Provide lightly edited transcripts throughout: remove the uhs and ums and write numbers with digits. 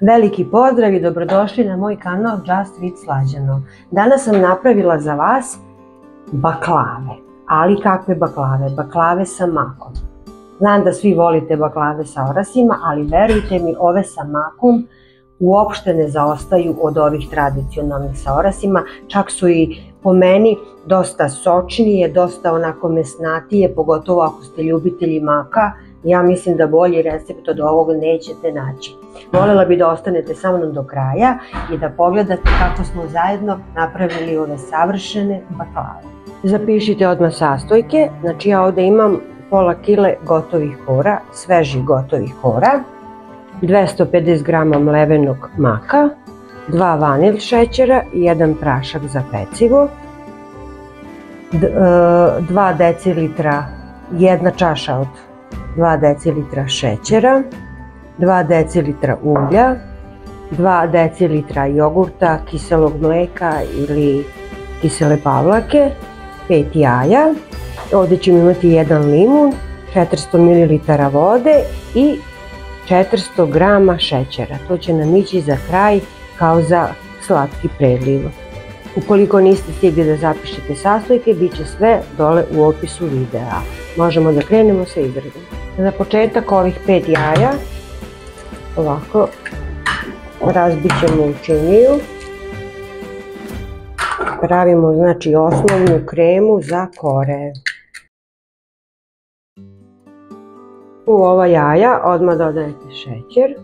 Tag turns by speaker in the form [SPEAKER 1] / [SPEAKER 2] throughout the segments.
[SPEAKER 1] Veliki pozdrav i dobrodošli na moj kanal Just with Slađano. Danas sam napravila za vas baklave. Ali kakve baklave? Baklave sa makom. Znam da svi volite baklave sa orasima, ali verujte mi, ove sa makom uopšte ne zaostaju od ovih tradicionalnih sa orasima. Čak su i po meni dosta sočnije, dosta onako mesnatije, pogotovo ako ste ljubitelji maka. Ja mislim da bolji recept od ovog nećete naći. Voljela bih da ostanete sa mnom do kraja i da pogledate kako smo zajedno napravili ove savršene baklave. Zapišite odmah sastojke. Znači ja ovde imam pola kile gotovih kora, svežih gotovih kora, 250 g mlevenog maka, 2 vanilj šećera i 1 prašak za pecivo, 2 decilitra, jedna čaša od 2 decilitra šećera, 2 decilitra ulja, 2 decilitra jogurta, kiselog mleka ili kisele pavlake, 5 jaja, ovdje ćemo imati 1 limun, 400 ml vode i 400 g šećera. To će nam ići za kraj kao za slatki preliv. Ukoliko niste stigli da zapišete sastojke, bit će sve dole u opisu videa. Možemo da krenemo sa izradom. Za početak ovih 5 jaja ovako razbit ćemo u činiju. Pravimo znači osnovnu kremu za kore. U ova jaja odmah dodajete šećer.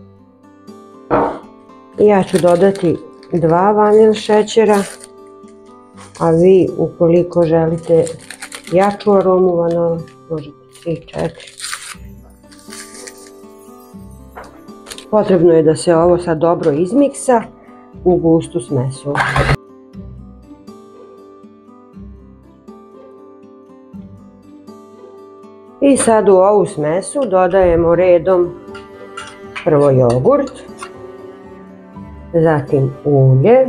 [SPEAKER 1] Ja ću dodati 2 vanilj šećera, a vi ukoliko želite jaču aromu vanila možete 3-4. Potrebno je da se ovo sad dobro izmiksa u gustu smesu. I sad u ovu smesu dodajemo redom prvo jogurt, zatim ulje,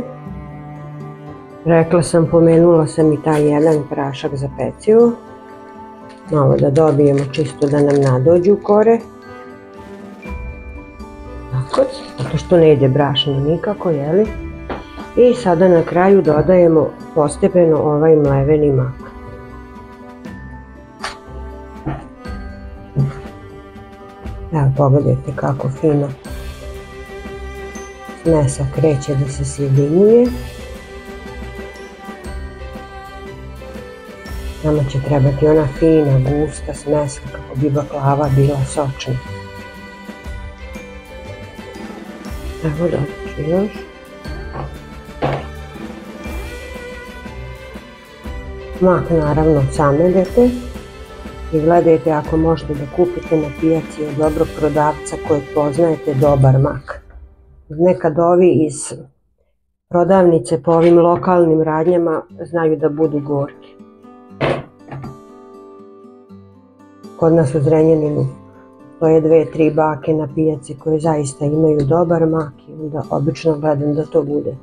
[SPEAKER 1] rekla sam, pomenula sam i taj 1 prašak za pecivo, malo da dobijemo čisto da nam nadođu kore, tako, zato što ne ide brašno nikako, jeli? I sada na kraju dodajemo postepeno ovaj mleveni mak. Evo, pogledajte kako fino smesa kreće da se sjedinjuje. Nama će trebati ona fina, gusta smesa kako bi baklava bila sočna. Evo, dodat ću još. Mak naravno sameljete i gledajte ako možete da kupite na pijaci od dobrog prodavca kojeg poznajete dobar mak. Nekad ovi iz prodavnice po ovim lokalnim radnjama znaju da budu gorki. Kod nas u Zrenjaninu to je 2-3 bake na pijaci koje zaista imaju dobar mak i onda obično gledam da to bude.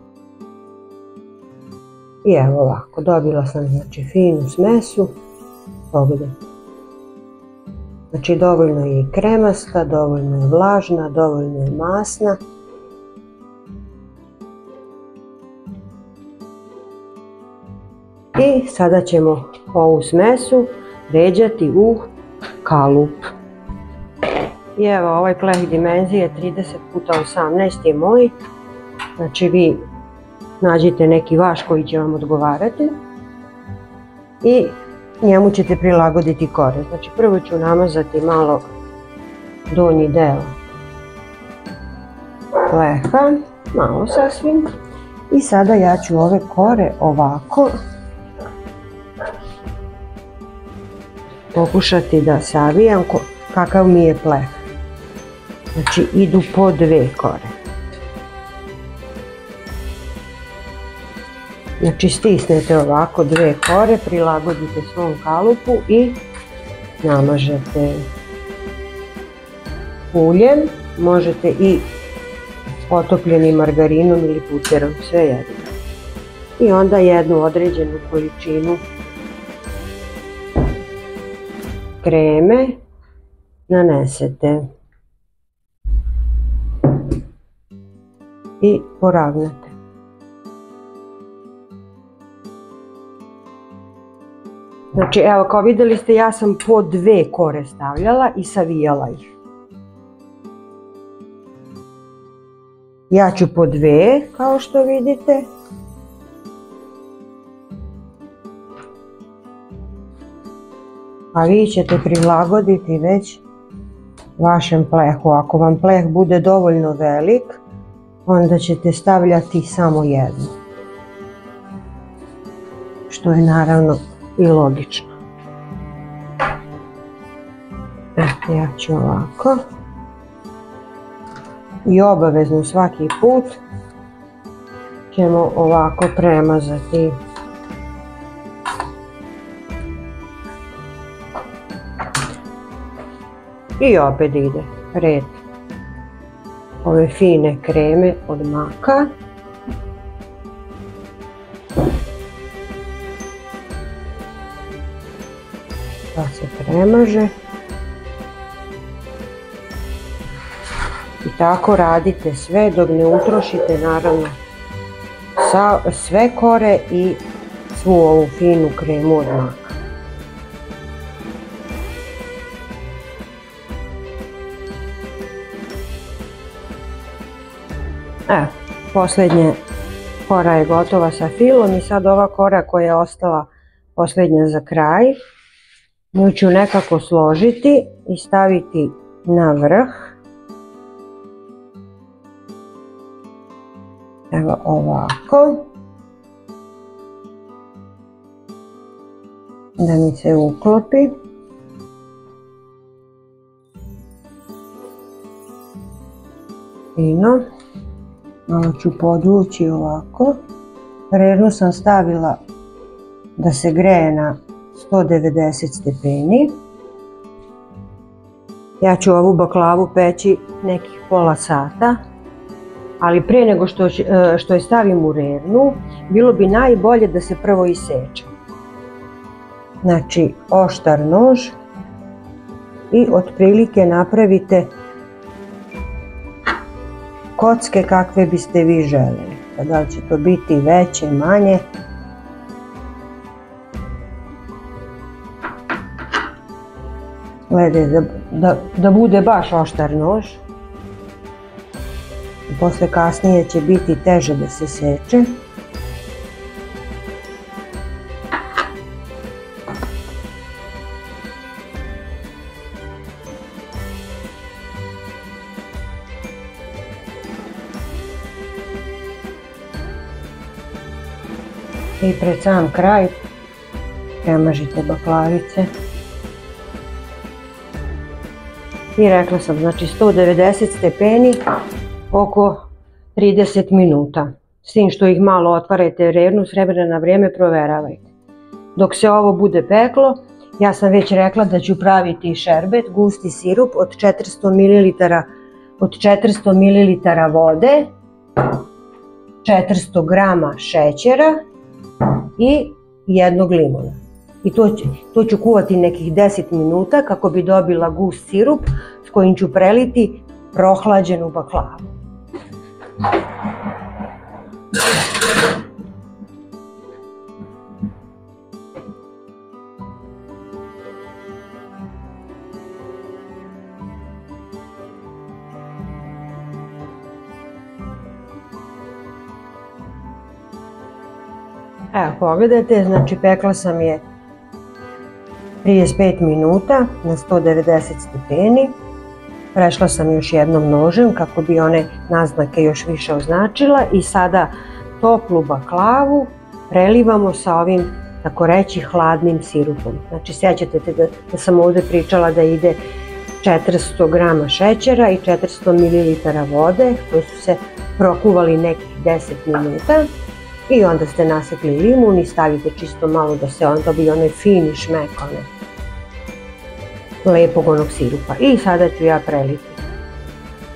[SPEAKER 1] I evo ovako, dobila sam znači finu smesu, pogledajte. Znači dovoljno je i kremasta, dovoljno je vlažna, dovoljno je masna. I sada ćemo ovu smesu ređati u kalup. I evo, ovaj pleh dimenzije 30x18 je moj. Znači vi nađite neki vaš koji će vam odgovarati i njemu ćete prilagoditi kore. Znači prvo ću namazati malo donji deo pleha, malo sasvim, i sada ja ću ove kore ovako pokušati da savijam kakav mi je pleh. Znači idu po 2 kore. Znači stisnete ovako 2 kore, prilagodite svom kalupu i namažete uljem. Možete i otopljenim margarinom ili puterom, sve jedno. I onda jednu određenu količinu kreme nanesete. i poravnate. Znači evo, kao vidjeli ste, ja sam po 2 kore stavljala i savijala ih. Ja ću po 2, kao što vidite. A vi ćete prilagoditi već vašem plehu. Ako vam pleh bude dovoljno velik, onda ćete stavljati samo jednu. Što je naravno i logično. Eto, ja ću ovako. I obavezno svaki put ćemo ovako premazati. I opet ide red ove fine kreme od maka. Pa se premaže. I tako radite sve dok ne utrošite naravno sve kore i svu ovu finu kremu od maka. Evo, posljednja kora je gotova sa filom i sad ova kora koja je ostala posljednja za kraj, nju ću nekako složiti i staviti na vrh. Evo ovako. Da mi se uklopi. Fino. Malo ću podvući ovako. Rernu sam stavila da se greje na 190 stepeni. Ja ću ovu baklavu peći nekih pola sata, ali prije nego što je stavim u rernu, bilo bi najbolje da se prvo iseče. Znači, oštar nož i otprilike napravite kocke kakve biste vi željeli. Da li će to biti veće, manje. Gledajte, da bude baš oštar nož. Posle kasnije će biti teže da se seče. I pred sam kraj premažite baklavice. I rekla sam, znači 190 stepeni oko 30 minuta. S tim što ih malo otvarajte rernu, s vremena na vrijeme proveravajte. Dok se ovo bude peklo, ja sam već rekla da ću praviti šerbet, gusti sirup od 400 ml vode, 400 g šećera i jednog limuna. I to ću kuvati nekih 10 minuta kako bi dobila gust sirup s kojim ću preliti prohlađenu baklavu. Evo, pogledajte, znači pekla sam je 35 minuta na 190 stepeni. Prešla sam još jednom nožem kako bi one naznake još više označila i sada toplu baklavu prelivamo sa ovim, tako reći, hladnim sirupom. Znači, sjećate da sam ovdje pričala da ide 400 g šećera i 400 ml vode koji su se prokuvali nekih 10 minuta. I onda ste nasekli limun i stavite čisto malo da se on dobije onaj fini šmek lepog onog sirupa. I sada ću ja preliti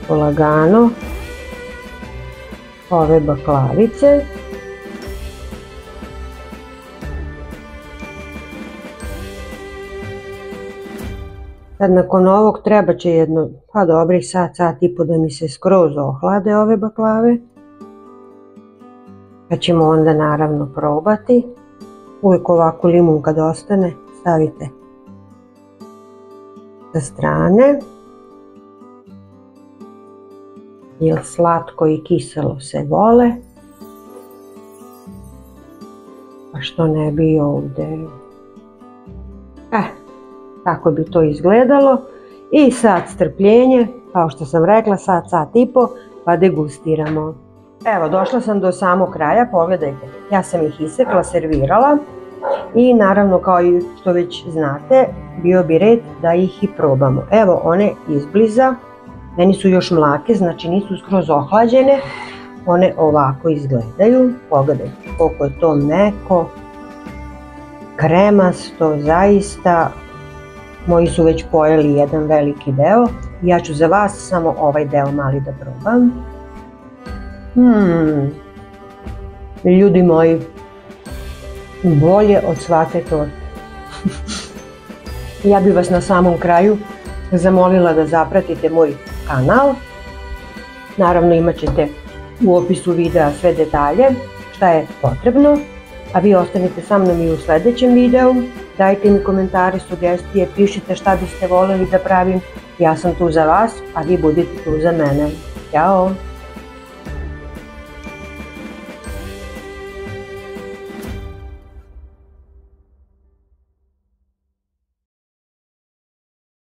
[SPEAKER 1] polagano ove baklavice. Sad nakon ovog treba će jedno, pa dobrih sat i po da mi se skroz ohlade ove baklave. Pa ćemo onda naravno probati. Uvijek ovako limun kad ostane stavite sa strane. Jer slatko i kiselo se vole. Pa što ne bi ovdje. Tako bi to izgledalo. I sad strpljenje, kao što sam rekla, sat i po, pa degustiramo. Evo, došla sam do samog kraja, pogledajte. Ja sam ih isekla, servirala i naravno, kao i što već znate, bio bi red da ih i probamo. Evo one izbliza, meni su još mlake, znači nisu skroz ohlađene. One ovako izgledaju, pogledajte koliko je to meko, kremasto, zaista. Moji su već pojeli jedan veliki deo. Ja ću za vas samo ovaj deo mali da probam. Ljudi moji, bolje od svake torte. Ja bih vas na samom kraju zamolila da zapratite moj kanal. Naravno imat ćete u opisu videa sve detalje šta je potrebno. A vi ostanite sa mnom i u sljedećem videu. Dajte mi komentare, sugestije, pišite šta biste voljeli da pravim. Ja sam tu za vas, a vi budite tu za mene. Ćao!